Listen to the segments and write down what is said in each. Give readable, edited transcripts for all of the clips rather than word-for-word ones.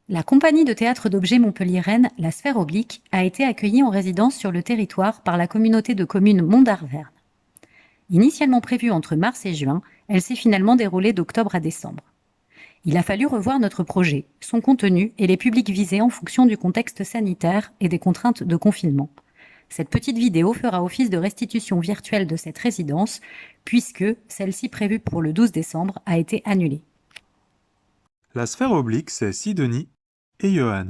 La compagnie de théâtre d'objets montpelliéraine, la Sphère Oblique, a été accueillie en résidence sur le territoire par la communauté de communes Mont d'Arverne. Initialement prévue entre mars et juin, elle s'est finalement déroulée d'octobre à décembre. Il a fallu revoir notre projet, son contenu et les publics visés en fonction du contexte sanitaire et des contraintes de confinement. Cette petite vidéo fera office de restitution virtuelle de cette résidence, puisque celle-ci prévue pour le 12 décembre a été annulée. La Sphère Oblique, c'est Sidonie et Johan.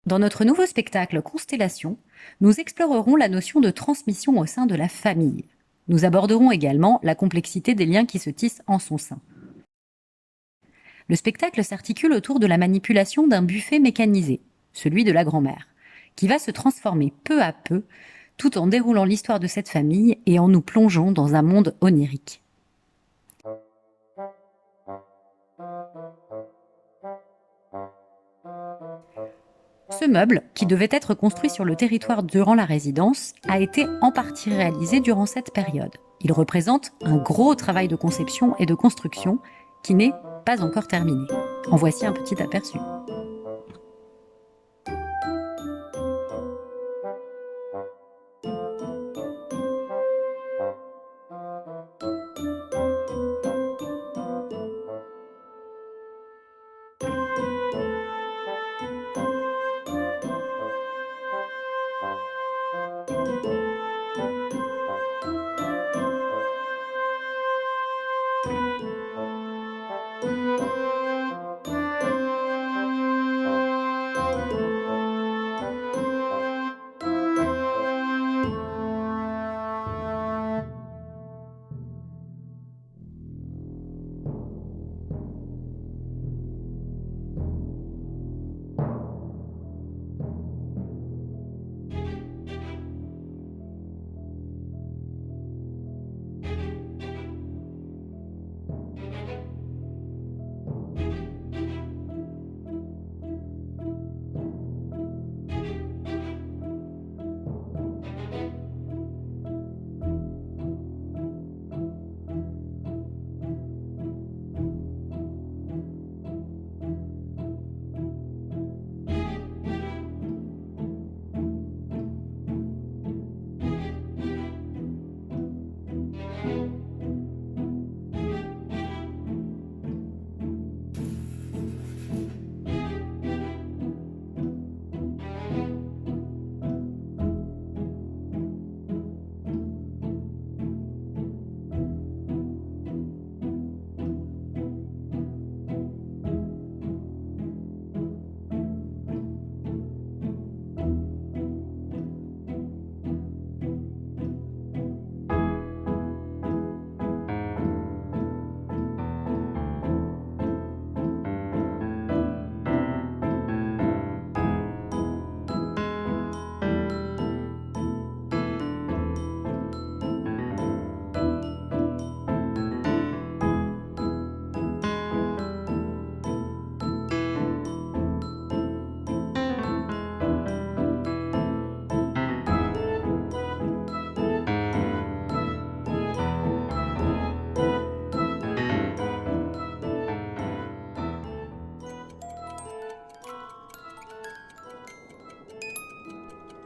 Dans notre nouveau spectacle Constellation, nous explorerons la notion de transmission au sein de la famille. Nous aborderons également la complexité des liens qui se tissent en son sein. Le spectacle s'articule autour de la manipulation d'un buffet mécanisé, celui de la grand-mère, qui va se transformer peu à peu, tout en déroulant l'histoire de cette famille et en nous plongeant dans un monde onirique. Ce meuble, qui devait être construit sur le territoire durant la résidence, a été en partie réalisé durant cette période. Il représente un gros travail de conception et de construction qui n'est pas encore terminé. En voici un petit aperçu.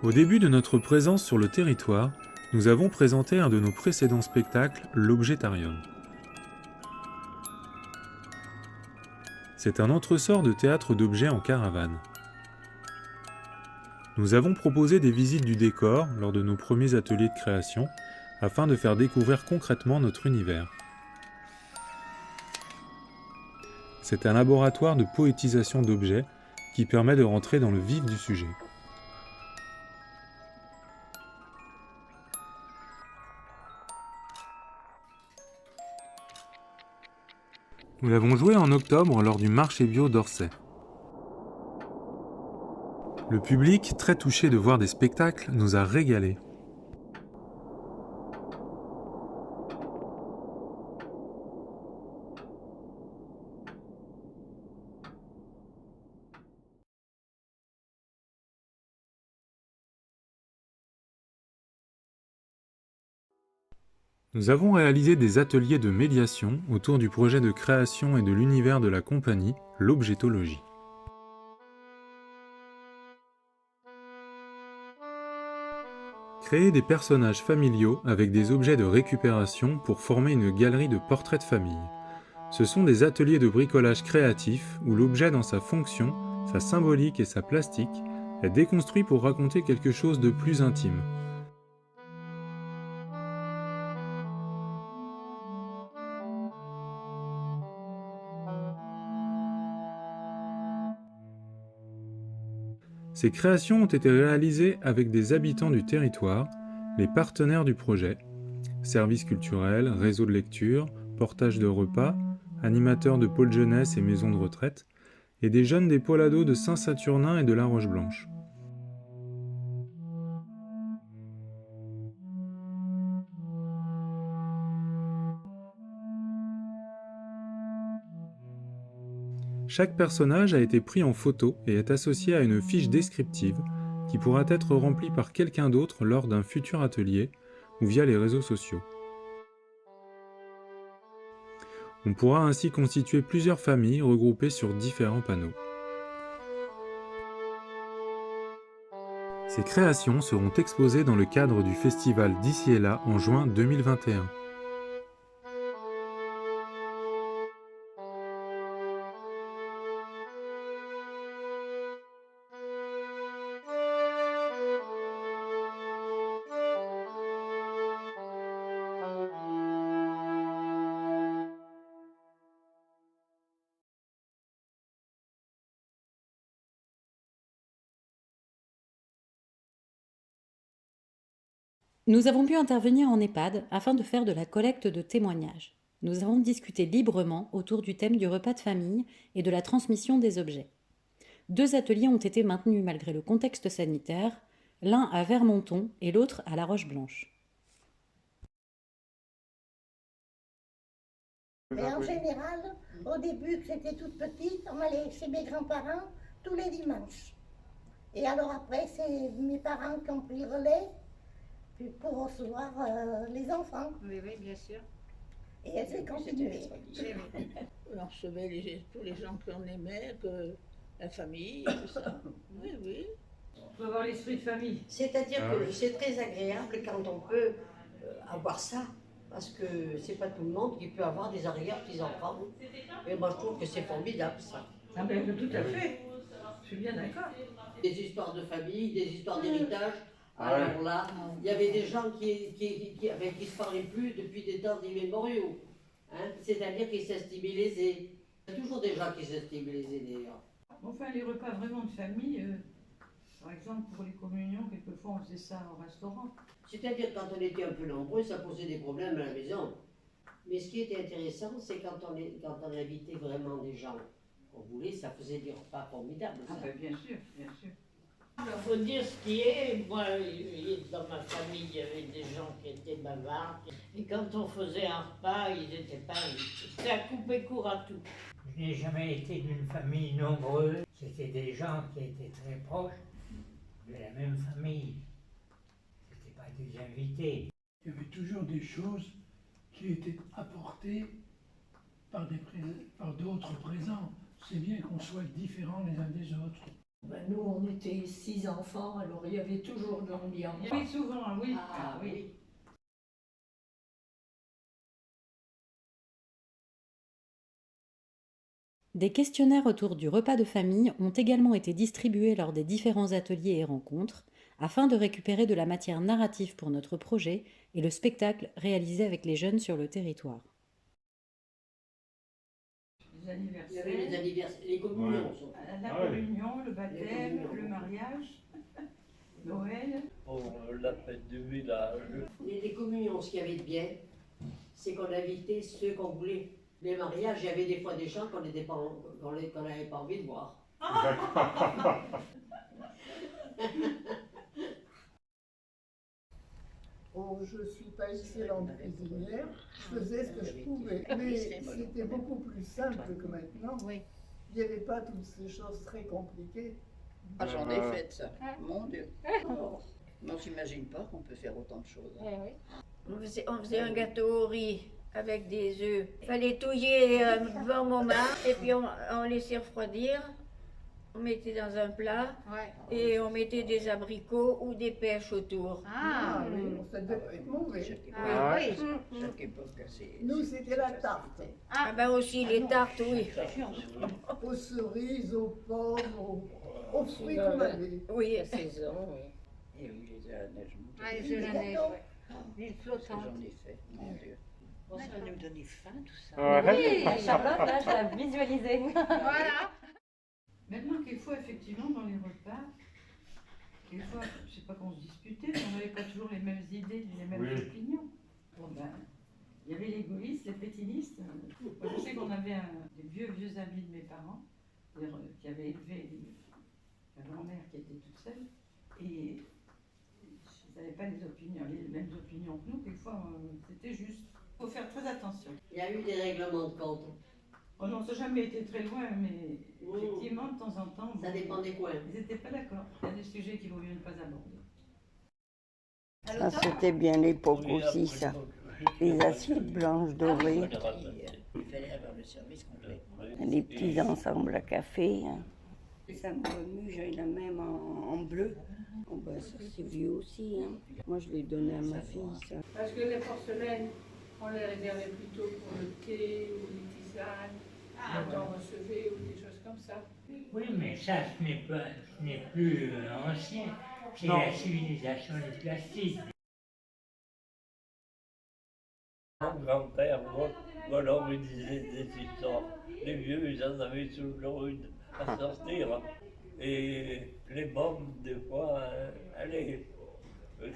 Au début de notre présence sur le territoire, nous avons présenté un de nos précédents spectacles, l'Objetarium. C'est un entresort de théâtre d'objets en caravane. Nous avons proposé des visites du décor lors de nos premiers ateliers de création, afin de faire découvrir concrètement notre univers. C'est un laboratoire de poétisation d'objets qui permet de rentrer dans le vif du sujet. Nous l'avons joué en octobre lors du marché bio d'Orsay. Le public, très touché de voir des spectacles, nous a régalés. Nous avons réalisé des ateliers de médiation autour du projet de création et de l'univers de la compagnie, l'objetologie. Créer des personnages familiaux avec des objets de récupération pour former une galerie de portraits de famille. Ce sont des ateliers de bricolage créatif où l'objet dans sa fonction, sa symbolique et sa plastique est déconstruit pour raconter quelque chose de plus intime. Ces créations ont été réalisées avec des habitants du territoire, les partenaires du projet, services culturels, réseaux de lecture, portage de repas, animateurs de pôles jeunesse et maisons de retraite, et des jeunes des pôles ados de Saint-Saturnin et de La Roche-Blanche. Chaque personnage a été pris en photo et est associé à une fiche descriptive qui pourra être remplie par quelqu'un d'autre lors d'un futur atelier ou via les réseaux sociaux. On pourra ainsi constituer plusieurs familles regroupées sur différents panneaux. Ces créations seront exposées dans le cadre du festival d'Ici et Là en juin 2021. Nous avons pu intervenir en EHPAD afin de faire de la collecte de témoignages. Nous avons discuté librement autour du thème du repas de famille et de la transmission des objets. 2 ateliers ont été maintenus malgré le contexte sanitaire, l'un à Vermonton et l'autre à La Roche-Blanche. Et en général, au début, que j'étais toute petite, on allait chez mes grands-parents tous les dimanches. Et alors après, c'est mes parents qui ont pris le relais pour recevoir les enfants. Oui, oui, bien sûr. Et elles ont continué. On recevait tous les gens qu'on aimait, la famille, tout ça. Oui, oui. Il faut avoir l'esprit de famille. C'est-à-dire que c'est très agréable quand on peut avoir ça, parce que c'est pas tout le monde qui peut avoir des arrière-petits-enfants. Et moi je trouve que c'est formidable ça. Ah ben tout à fait, je suis bien d'accord. Des histoires de famille, des histoires d'héritage. Alors là, il y avait des gens avec qui se parlaient plus depuis des temps immémoriaux. Hein? C'est-à-dire qu'ils s'estimaient lésés. Il y a toujours des gens qui s'estiment lésés d'ailleurs. Enfin, les repas vraiment de famille, par exemple pour les communions, quelquefois on faisait ça au restaurant. C'est-à-dire quand on était un peu nombreux, ça posait des problèmes à la maison. Mais ce qui était intéressant, c'est quand on invitait vraiment des gens qu'on voulait, ça faisait des repas formidables. Ah ben bien sûr, bien sûr. Il faut dire ce qui est. Moi, dans ma famille, il y avait des gens qui étaient bavards. Et quand on faisait un repas, ils n'étaient pas invités. Ça coupait court à tout. Je n'ai jamais été d'une famille nombreuse. C'était des gens qui étaient très proches de la même famille. Ce n'étaient pas des invités. Il y avait toujours des choses qui étaient apportées par d'autres présents. C'est bien qu'on soit différents les uns des autres. Ben nous, on était 6 enfants, alors il y avait toujours de l'ambiance. Oui, souvent, oui. Ah oui. Des questionnaires autour du repas de famille ont également été distribués lors des différents ateliers et rencontres, afin de récupérer de la matière narrative pour notre projet et le spectacle réalisé avec les jeunes sur le territoire. Les anniversaires. Il y avait les anniversaires, les communions. La communion, le baptême, le mariage, Noël. Pour la fête du village. Les communions, ce qu'il y avait de bien, c'est qu'on invitait ceux qu'on voulait. Les mariages, il y avait des fois des gens qu'on n'avait pas envie de voir. Oh, je ne suis pas excellente cuisinière, je faisais ce que je pouvais, mais c'était beaucoup plus simple que maintenant. Oui. Il n'y avait pas toutes ces choses très compliquées. Ah, j'en ai fait ça, mon Dieu. Oh, non, j'imagine pas qu'on peut faire autant de choses. On faisait un gâteau au riz avec des œufs. Il fallait touiller un bon moment et puis on laissait refroidir. On mettait dans un plat et on mettait des abricots ou des pêches autour. Ah oui, ça devait être mauvais. Ah oui. Nous, c'était la tarte. Ah ben aussi les tartes, oui. Aux cerises, aux pommes, aux fruits qu'on avait. Oui, La saison, oui. Et oui, les œufs à neige. Ah, les œufs à neige, oui. L'île flottante. J'en ai fait, mon Dieu. Bon, ça va nous donner faim, tout ça. Oui, Charlotte, là, je l'ai visualisé. Voilà. Maintenant, quelquefois, effectivement, dans les repas, quelquefois, je ne sais pas qu'on se disputait, mais on n'avait pas toujours les mêmes idées, les mêmes opinions. Bon, ben, il y avait les gaullistes, les pétinistes. Moi, je sais qu'on avait des vieux amis de mes parents, qui avaient élevé ma grand-mère qui était toute seule, et ils n'avaient pas les mêmes opinions que nous. Quelquefois, c'était juste. Il faut faire très attention. Il y a eu des règlements de compte. Oh non, ça n'a jamais été très loin, mais effectivement, de temps en temps, ça dépend des coins. Ils n'étaient pas d'accord. Il y a des sujets qu'il vaut mieux ne pas aborder. Ça, c'était bien l'époque aussi, ça. Les assiettes blanches dorées. Il fallait avoir le service complet. Les petits ensembles à café. Hein. Ça me remue, j'ai la même en bleu. Oh ben, ça, c'est vieux aussi. Hein. Moi, je l'ai donné à ma fille, ça. Parce que les porcelaines, on les réservait plutôt pour le thé ou les tisanes, quand on recevait ou des choses comme ça. Oui, mais ça, ce n'est plus ancien. C'est la civilisation du plastique. Mon grand-père, voilà, il disait des histoires. Les vieux, ils en avaient toujours une à sortir. Et les mômes, des fois, allez,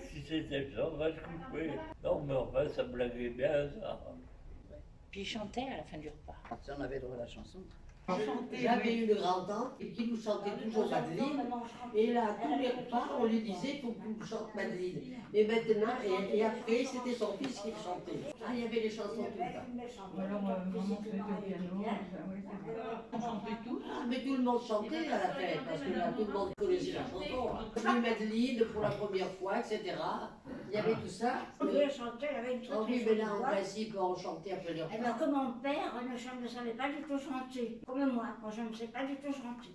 si c'était ça, on va se couper. Non, mais enfin, ça blaguait bien, ça. Puis il chantait à la fin du repas. Ça, on avait droit à la chanson. J'avais une grand-tante qui nous chantait toujours Madeleine. Et là, tous les repas, on lui disait il faut que nous chante Madeleine. Mais maintenant, et après, c'était son fils qui chantait. Ah, il y avait les chansons tout le temps. Alors, maman se mettait au piano. On chantait tous. Ah, mais tout le monde chantait à la fête, parce que là, tout le monde connaissait la chanson. Puis Madeleine pour la première fois, etc. Il y avait tout ça. On devait chanter, il y avait une très Oui, mais là, en principe, on chantait après les repas. Eh bien, comme mon père ne savait pas du tout chanter, comme moi, je ne sais pas du tout chanter.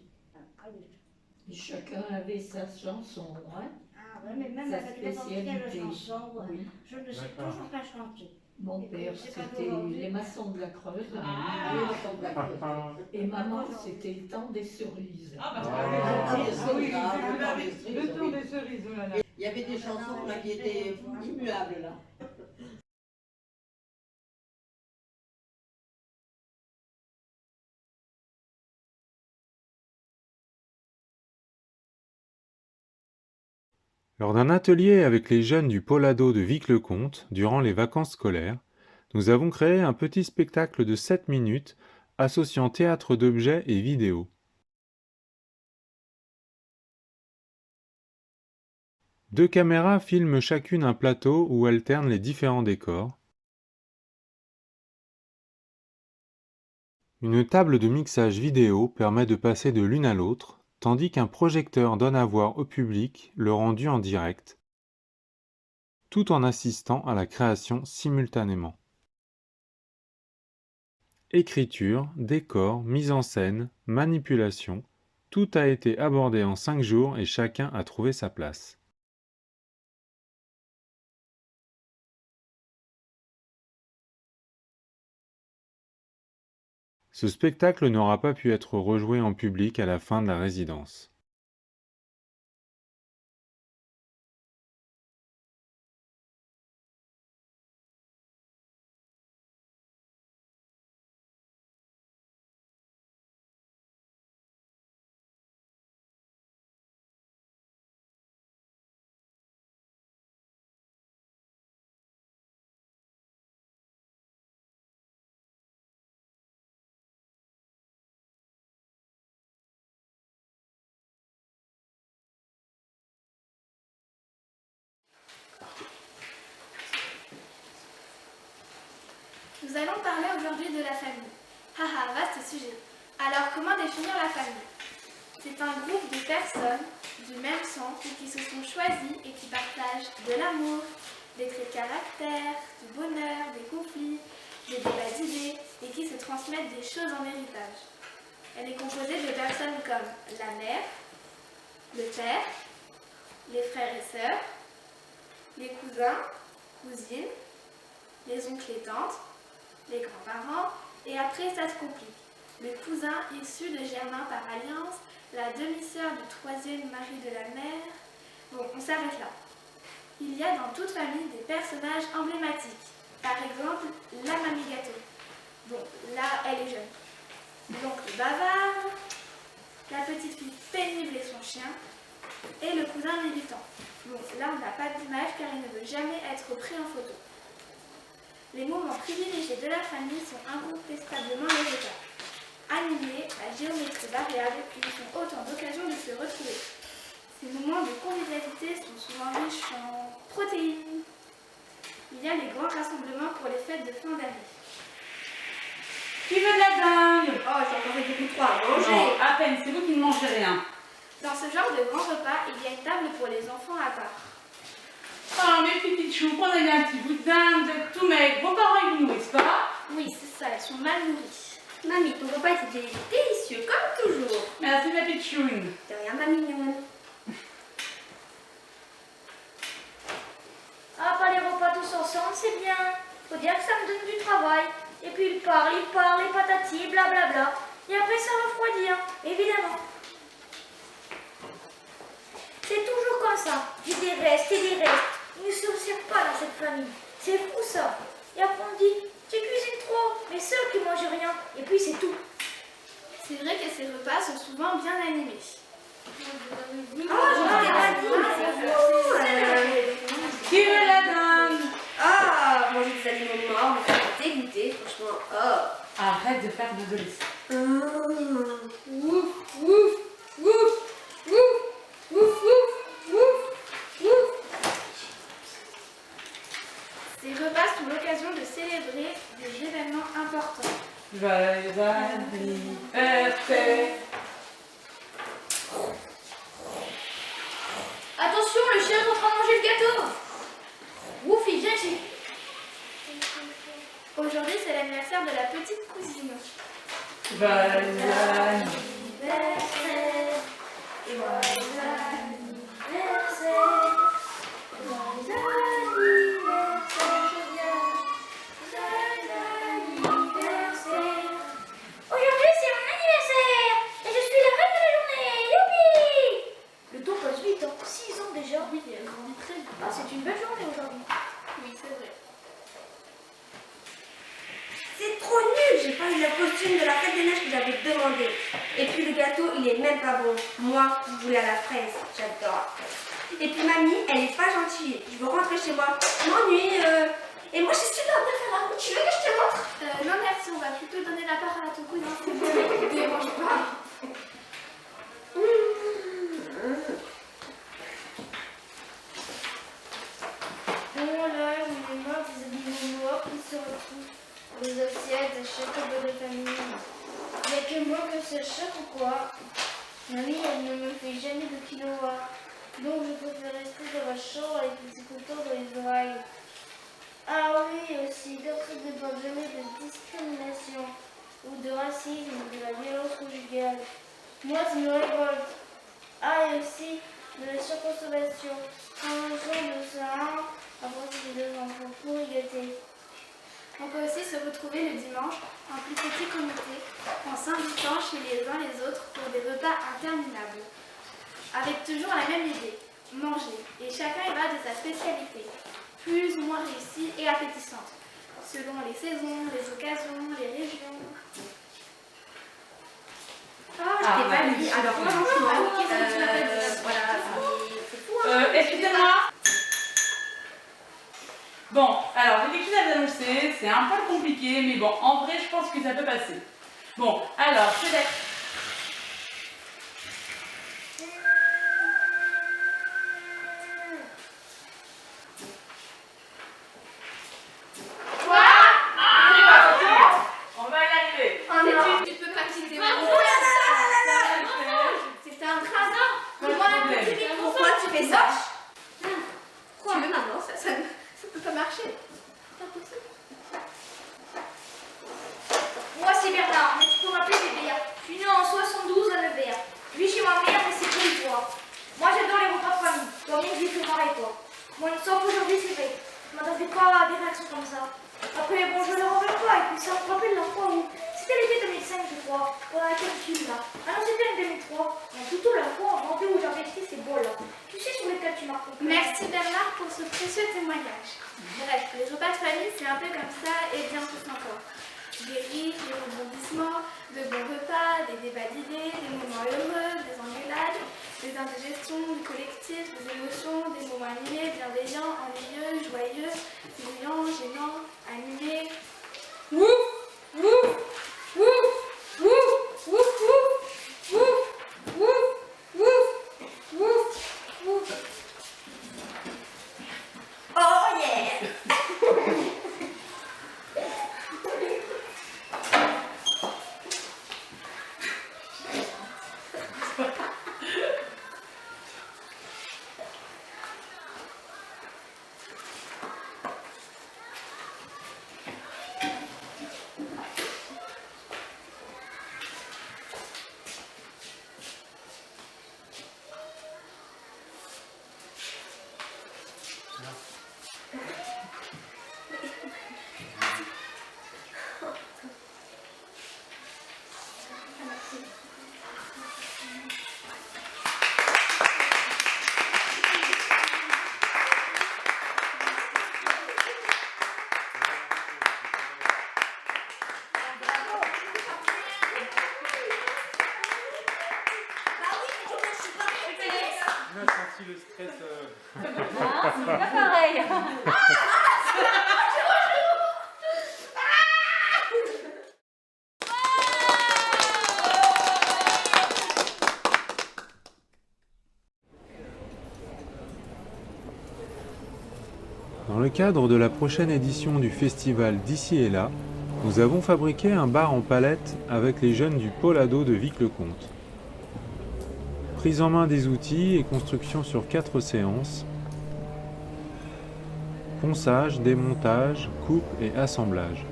Chacun avait sa chanson, hein. Ah oui, mais même Sa avec les spécialité. chansons, Oui. je ne sais toujours pas chanter. Mon Et père, c'est pas c'était aujourd'hui. les maçons de la Creuse. Les maçons de la Creuse. Et maman, c'était le temps des cerises. Ah, bah, oui, le tour des cerises, oh là là. Il y avait des chansons là qui étaient immuables là. Lors d'un atelier avec les jeunes du pôle ado de Vic-le-Comte, durant les vacances scolaires, nous avons créé un petit spectacle de 7 minutes associant théâtre d'objets et vidéo. Deux caméras filment chacune un plateau où alternent les différents décors. Une table de mixage vidéo permet de passer de l'une à l'autre, tandis qu'un projecteur donne à voir au public le rendu en direct, tout en assistant à la création simultanément. Écriture, décor, mise en scène, manipulation, tout a été abordé en 5 jours et chacun a trouvé sa place. Ce spectacle n'aura pas pu être rejoué en public à la fin de la résidence. Nous allons parler aujourd'hui de la famille. Haha, vaste sujet. Alors, comment définir la famille? C'est un groupe de personnes du même sang qui se sont choisies et qui partagent de l'amour, des traits de caractère, du bonheur, des conflits, des débats d'idées et qui se transmettent des choses en héritage. Elle est composée de personnes comme la mère, le père, les frères et sœurs, les cousins, cousines, les oncles et tantes, les grands-parents, et après ça se complique. Le cousin issu de Germain par alliance, la demi-sœur du troisième mari de la mère. Bon, on s'arrête là. Il y a dans toute famille des personnages emblématiques. Par exemple, la mamie gâteau. Bon, là, elle est jeune. L'oncle bavard, la petite fille pénible et son chien, et le cousin militant. Bon, là, on n'a pas d'image car il ne veut jamais être pris en photo. Les moments privilégiés de la famille sont incontestablement les repas. Animés à géométrie variable, ils sont autant d'occasions de se retrouver. Ces moments de convivialité sont souvent riches en protéines. Il y a les grands rassemblements pour les fêtes de fin d'année. Qui veut de la dingue? Oh, j'ai encore fait beaucoup trop à manger. Non, à peine, c'est vous qui ne mangez rien. Dans ce genre de grand repas, il y a une table pour les enfants à part. Oh, mes petites choux, prenez bien un petit bout de dinde, vous êtes tout maigre. Vos parents, ils vous nourrissent pas? Oui, c'est ça, elles sont mal nourries. Mamie, ton repas était délicieux, comme toujours. Merci, ma petite chouine. De rien, ma mignonne. Ah, pas les repas tous ensemble, c'est bien. Faut dire que ça me donne du travail. Et puis il parle, et patati, blablabla. Et après ça refroidit, hein, évidemment. C'est toujours comme ça. Il y a des restes et des restes. Ils ne se resserrent pas dans cette famille. C'est fou ça. Et après on dit, tu cuisines trop, mais seul qui mange rien. Et puis c'est tout. C'est vrai que ces repas sont souvent bien animés. Oh, je t'ai pas dit, mais c'est fou. Qui veut la dinde? Ah, manger des aliments morts, mais ça m'a dégoûté, franchement. Oh. Arrête de faire de liste. Ouf, ouf, ouf, ouf, ouf, ouf, ouf, ouf. Ces repas sont l'occasion de célébrer des événements importants. Joyeux anniversaire. Attention, le chien est en train de manger le gâteau. Woufy, viens ici. Aujourd'hui, c'est l'anniversaire de la petite cousine. Joyeux anniversaire. Joyeux anniversaire. Aujourd'hui, c'est mon anniversaire. Et je suis la reine de la journée. Youpi! Le temps passe vite, hein. 6 ans déjà. Oui, elle grandit très vite. Ah, c'est une belle journée aujourd'hui. Oui, c'est vrai. C'est trop nul, j'ai pas eu le costume de la fête des neiges que j'avais demandé. Et puis le gâteau, il est même pas bon. Moi, je voulais à la fraise, j'adore. Et puis mamie, elle est pas gentille. Je veux rentrer chez moi. Je m'ennuie. Et moi, je suis super bien faire la route. Tu veux que je te montre? Non merci, on va plutôt donner la parole à ton cousin. Ne dérange pas. Voilà, on est marre des aliments noirs qui se retrouvent aux assiettes de chaque repas de famille. Il n'y a que moi que ça choque ou quoi? Mamie, elle ne me fait jamais de quinoa. Donc je préfère rester dans ma chambre avec des écouteurs dans les oreilles. Ah oui, aussi, personne ne parle jamais de discrimination ou de racisme ou de la violence conjugale. Moi, ça me révolte. Ah, et aussi de la surconsommation. Un jour de ça, après c'est des enfants pour y gâter. On peut aussi se retrouver le dimanche en plus petit comité, en s'invitant chez les uns les autres pour des repas interminables. Avec toujours la même idée, manger, et chacun y va de sa spécialité, plus ou moins réussie et appétissante, selon les saisons, les occasions, les régions. Ah, je t'ai pas dit. Alors, franchement, voilà, Excusez-moi. Bon, alors j'ai quelque chose à vous annoncer, c'est un peu compliqué, mais bon, en vrai, je pense que ça peut passer. Bon, alors, je vais... Quoi? On va y arriver. Oh non, tu peux pas quitter moi. C'est un crasant. Moi, un petit micro. Pourquoi tu fais ça? Tu veux maman? Ça marcher. Pas possible. Moi, c'est Bernard, mais tu peux m'appeler bébé. Je suis né en 72 à Nevers. Je vis chez ma mère, mais c'est pour toi. Moi, j'adore les repas de famille. Dominique dit que pareil, toi. Moi, sauf aujourd'hui, c'est vrai. Je m'attendais pas à des réactions comme ça. Après, bon, je ne le rappelle pas, et puis ça me rappelle la fois où c'était l'été 2005, je crois, pendant la canicule là. Ah non, c'était en 2003. Mais plutôt la fois en janvier où j'avais écrit ces bols là. Tu sais sur lesquels tu m'as compris. Merci Bernard pour ce précieux témoignage. Bref, les repas de famille, c'est un peu comme ça et bien plus encore. Des rires, des rebondissements, de bons repas, des débats d'idées, des moments heureux, des engueulades, des indigestions, du collectif, des émotions, des moments animés, bienveillants, ennuyeux, joyeux, bruyants, gênants, animés. Ouf, ouf, ouf, ouf, ouf, ouf, ouf, ouf, ouf, ouf. Oh yeah! On a senti le stress. Ah, c'est pas pareil. Dans le cadre de la prochaine édition du festival D'ici et là, nous avons fabriqué un bar en palette avec les jeunes du pôle ado de Vic-le-Comte. Prise en main des outils et construction sur 4 séances. Ponçage, démontage, coupe et assemblage.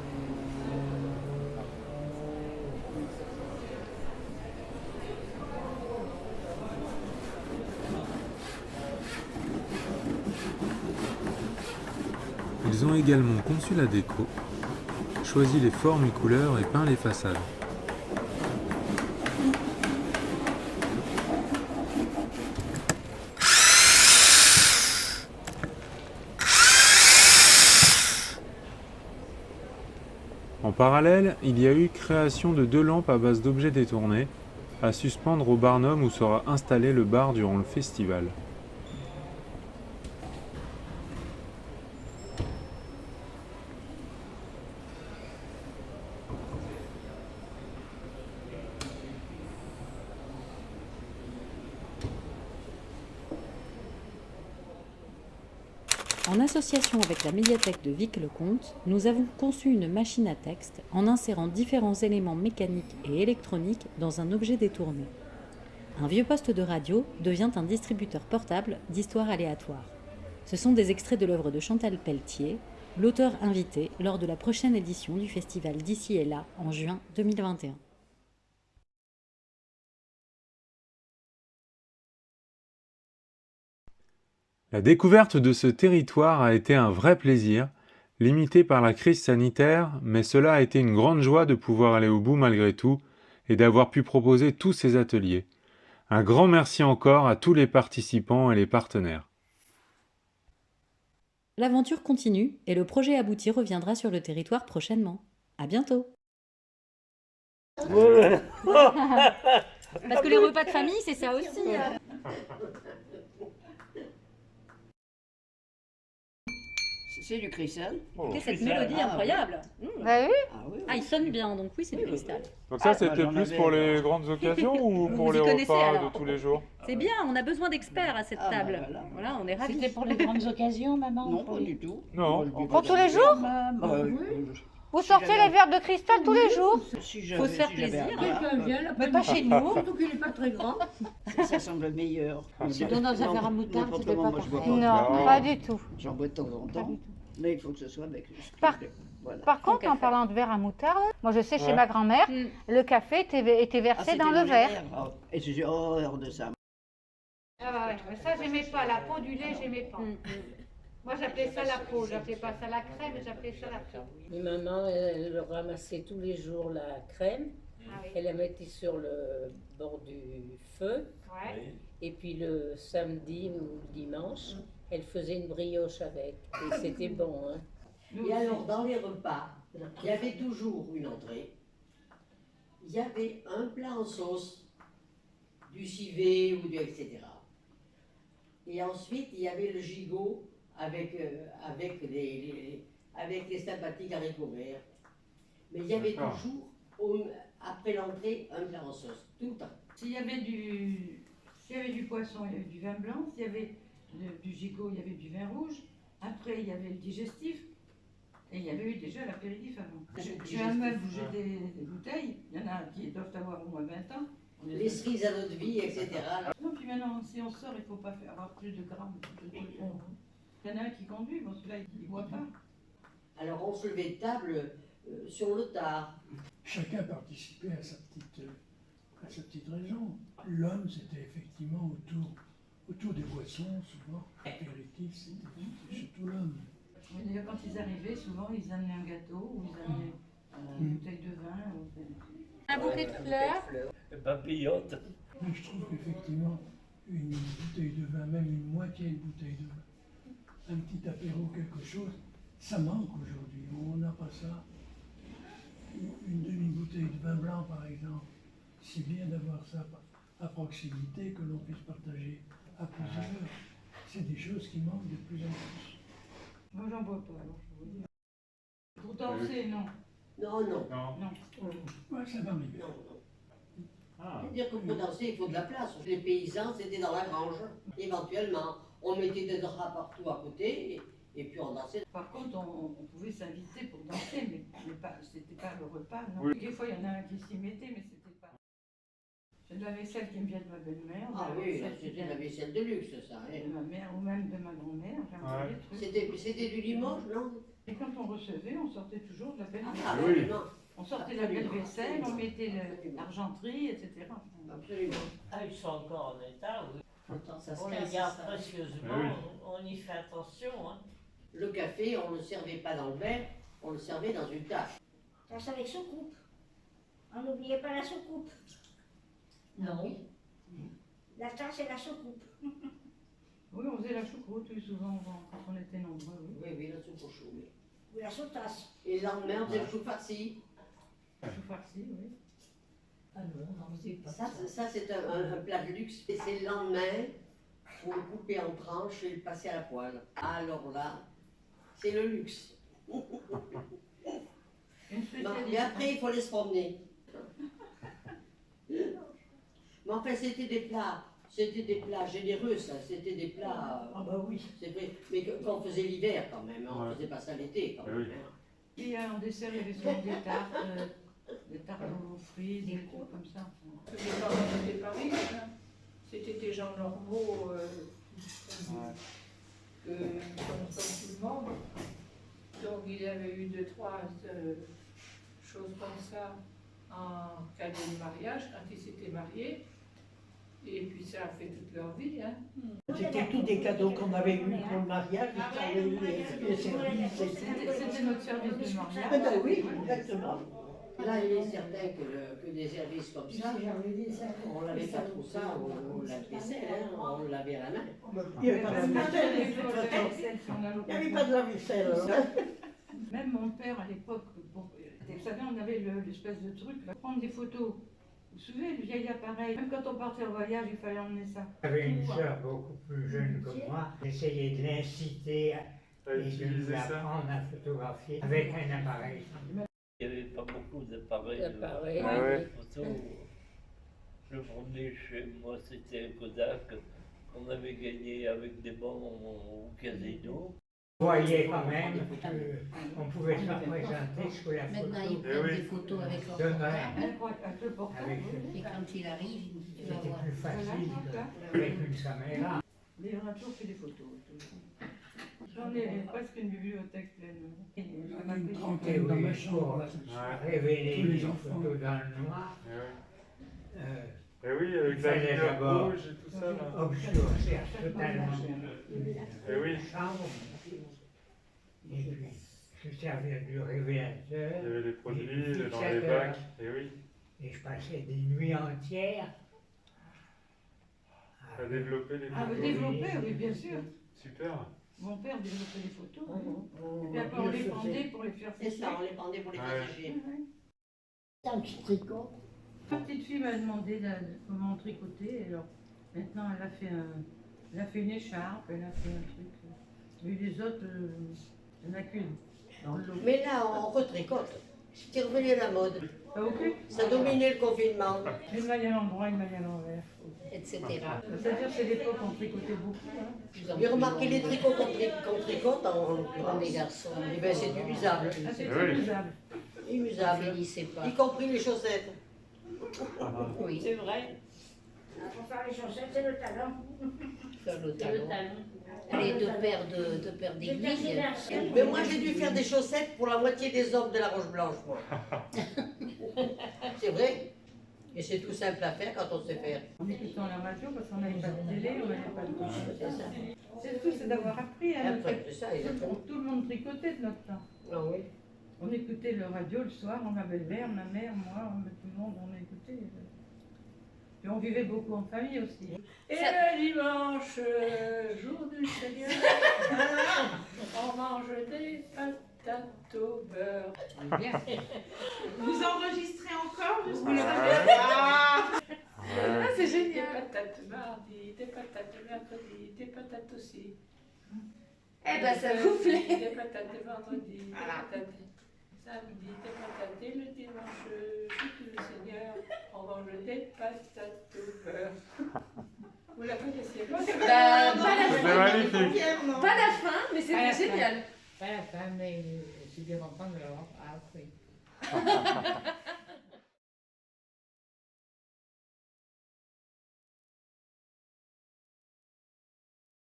Ils ont également conçu la déco, choisi les formes et couleurs et peint les façades. En parallèle, il y a eu création de 2 lampes à base d'objets détournés, à suspendre au Barnum où sera installé le bar durant le festival. En association avec la médiathèque de Vic-le-Comte, nous avons conçu une machine à texte en insérant différents éléments mécaniques et électroniques dans un objet détourné. Un vieux poste de radio devient un distributeur portable d'histoires aléatoires. Ce sont des extraits de l'œuvre de Chantal Pelletier, l'auteur invité lors de la prochaine édition du festival D'ici et là en juin 2021. La découverte de ce territoire a été un vrai plaisir, limité par la crise sanitaire, mais cela a été une grande joie de pouvoir aller au bout malgré tout et d'avoir pu proposer tous ces ateliers. Un grand merci encore à tous les participants et les partenaires. L'aventure continue et le projet abouti reviendra sur le territoire prochainement. À bientôt. Parce que les repas de famille, c'est ça aussi. C'est du cristal. Écoutez cette mélodie incroyable. Bah oui. Ah, il sonne bien, donc oui, c'est du cristal. Donc ça, c'était plus pour les grandes occasions ou pour les repas de tous les jours? C'est bien, on a besoin d'experts à cette table. Voilà, on est ravis. C'était pour les grandes occasions, maman? Non, pas du tout. Non. Pour tous les jours Vous sortez les verres de cristal tous les jours? Faut se faire plaisir. Quelqu'un vient, Mais pas chez nous. surtout qu'il n'est pas très grand. Ça semble meilleur. Si dans un verre à moutarde, c'était pas pareil. Non, pas du tout. J'en bois de temps en temps. Mais il faut que ce soit avec l'esprit. Par contre, en parlant de verre à moutarde, moi je sais chez Ouais. ma grand-mère, le café était versé dans le verre. Et j'ai horreur de ça. Ah ouais, mais ça j'aimais pas, la peau du lait j'aimais pas. Moi j'appelais ça la peau, j'appelais pas ça la crème, j'appelais ça la peau. Mais maman, elle ramassait tous les jours la crème. Elle la mettait sur le bord du feu. Ouais. Et puis le samedi ou le dimanche, elle faisait une brioche avec. Et c'était bon. Hein. Et alors, dans les repas, il y avait toujours une entrée. Il y avait un plat en sauce, du civet ou du etc. Et ensuite, il y avait le gigot avec les sympathiques haricots verts. Mais il y avait toujours, après l'entrée, un plat en sauce, tout le temps. S'il y avait du poisson, il y avait du vin blanc. S'il y avait du gigot, il y avait du vin rouge. Après, il y avait le digestif. Et il y avait eu déjà l'apéritif avant. J'ai un meuble où j'ai des bouteilles. Il y en a qui doivent avoir au moins 20 ans. Les cerises à notre vie, etc. Non, puis maintenant, si on sort, il ne faut pas avoir plus de grammes de trucs. Il y en a un qui conduit, bon, celui-là, il ne boit pas. Alors, on se levait de table sur le tard. Chacun participait à sa petite région. L'homme, c'était effectivement autour des boissons, souvent. L'apéritif, c'était surtout l'homme. Mais d'ailleurs, quand ils arrivaient, souvent, ils amenaient un gâteau ou ils amenaient une bouteille de vin. Un bouquet de fleurs. Papillote. Mais je trouve qu'effectivement, une bouteille de vin, même une moitié de bouteille de vin, un petit apéro, quelque chose, ça manque aujourd'hui. On n'a pas ça. Une demi-bouteille de vin blanc, par exemple. C'est bien d'avoir ça à proximité, que l'on puisse partager à plusieurs. C'est des choses qui manquent de plus en plus. Moi, j'en bois pas, alors je vous dis. Pour danser, non. Non. Ouais, ça va m'aider. C'est-à-dire que pour danser, il faut de la place. Les paysans, c'était dans la grange. Éventuellement, on mettait des draps partout à côté et puis on dansait. Par contre, on pouvait s'inviter pour danser, mais c'était pas le repas. Non. Oui. Des fois, il y en a un qui s'y mettait, mais c'était pas. C'est de la vaisselle qui me vient de ma belle-mère. Ah oui, c'était de la vaisselle de luxe, ça. De ma mère ou même de ma grand-mère. C'était du Limoges, non? Et quand on recevait, on sortait toujours de la belle vaisselle. Ah oui. On sortait de la belle vaisselle, on mettait l'argenterie, etc. Absolument. Ah, ils sont encore en état, oui. Ça On les garde précieusement, on y fait attention. Hein. Le café, on ne le servait pas dans le verre, on le servait dans une tasse. Tasse avec soucoupe. On n'oubliait pas la soucoupe. Non. La tasse et la soucoupe. Oui, on faisait la choucroute, oui, souvent, quand on était nombreux. Oui, la soupe au chou, oui. Ou la sous-tasse. Et le lendemain, on faisait le chou farci. Chou farci, oui. Ah non, on faisait pas Ça c'est un plat de luxe. Et c'est le lendemain, il faut le couper en tranches et le passer à la poêle. Alors là, c'est le luxe. Mais après, il faut aller se promener. Mais enfin, c'était des plats généreux, ça. C'était des plats. Ah bah oui. C'est vrai. Mais quand on faisait l'hiver quand même, on ne faisait pas ça l'été quand même. Et en dessert, il y avait souvent des tartes aux fruits, des trucs comme ça. Les parents n'étaient pas riches, hein. C'était des gens normaux, comme tout le monde. Donc il y avait eu 2-3 choses comme ça en cadeau de mariage, quand ils s'étaient mariés. Et puis ça a fait toute leur vie. Hein. C'était tous des cadeaux qu'on avait eus pour le mariage, il fallait les services. C'était notre service de mariage. Eh ben oui, exactement. Là, il est certain que des services comme ça, on n'avait pas trop ça au lave-vaisselle, hein, on le lavait à la main. Il n'y avait pas de lave-vaisselle, de toute façon. Il n'y avait pas de lave-vaisselle. Même mon père, à l'époque, vous savez, on avait l'espèce de truc, là, prendre des photos. Vous vous souvenez, le vieil appareil, même quand on partait en voyage, il fallait emmener ça. J'avais une sœur beaucoup plus jeune que moi. J'essayais de l'inciter et de lui apprendre à photographier avec un appareil. Il n'y avait pas beaucoup d'appareils de photo. Le premier chez moi, c'était un Kodak qu'on avait gagné avec des bons au casino. Vous voyez quand même qu'on pouvait se représenter ce que la photo. Maintenant, ils prennent des photos avec leur portable. Et quand il arrive, il va C'était voir. plus facile avec une caméra. Mais on a toujours fait des photos. J'en ai presque une bibliothèque pleine. Une trentaine dans ma chambre, là. Révéler Tous les les enfants. photos dans le noir. Et oui, avec la fallait lumière d'abord rouge et tout ça. Là. obscurcir totalement Et oui. la chambre. Et puis, se servir du révélateur. Il y avait les et produits du dans les fixateur. bacs. Et oui. Et je passais des nuits entières À développer les Ah, vous photos. développez, oui, bien sûr. Super. Mon père développait les photos. Et puis après, on les pendait pour les faire C'est sécher. ça, on les pendait pour les faire sécher. Un petit tricot. Ma petite fille m'a demandé comment tricoter. Alors maintenant, elle a fait une écharpe, elle a fait un truc. Mais les autres, il n'y en a qu'une. Dans le lot. Mais là, on retricote. C'était revenu à la mode. Ah, ok. Ça dominait le confinement. Une maille à l'endroit, une maille à l'envers. Etc. C'est-à-dire c'est l'époque où on tricotait beaucoup. Hein. J'ai remarqué les tricots qu'on tricote en l'occurrence. Les garçons. Eh ben, c'est du usable. Ah, c'est Oui. usable. Usable. Finissez pas. Y compris les chaussettes. Oui. C'est vrai. Pour faire les chaussettes, c'est le talon. Faire le C'est le talon. talon. Les deux paires d'aiguilles. Mais moi, j'ai dû faire des chaussettes pour la moitié des hommes de la Roche Blanche, moi. C'est vrai. Et c'est tout simple à faire quand on sait faire. En écoutant la radio, parce qu'on n'avait pas de télé, on n'avait pas de C'est ça. C'est tout, c'est d'avoir appris. Hein, Après, c'est ça, exactement. tout le monde tricotait de notre temps. Ah oui. On écoutait le radio le soir, ma belle-mère, ma mère, moi, tout le monde, on écoutait. Et on vivait beaucoup en famille aussi. Et le dimanche, jour du Seigneur, on mange des patates au beurre. Bien. Vous enregistrez encore jusqu'au Ouais. Ah, c'est génial. Des patates mardi, des patates mercredi, des patates aussi. Eh ben, ça vous plaît. Des patates le vendredi, des patates samedi, des patates et le dimanche, jour du Seigneur, on mange des patates au beurre. Vous la connaissiez pas? Pas la C'était fin. magnifique. Pas la fin, mais Pas la c'était fin. génial. Pas la fin, mais c'est bien content de l'avoir appris.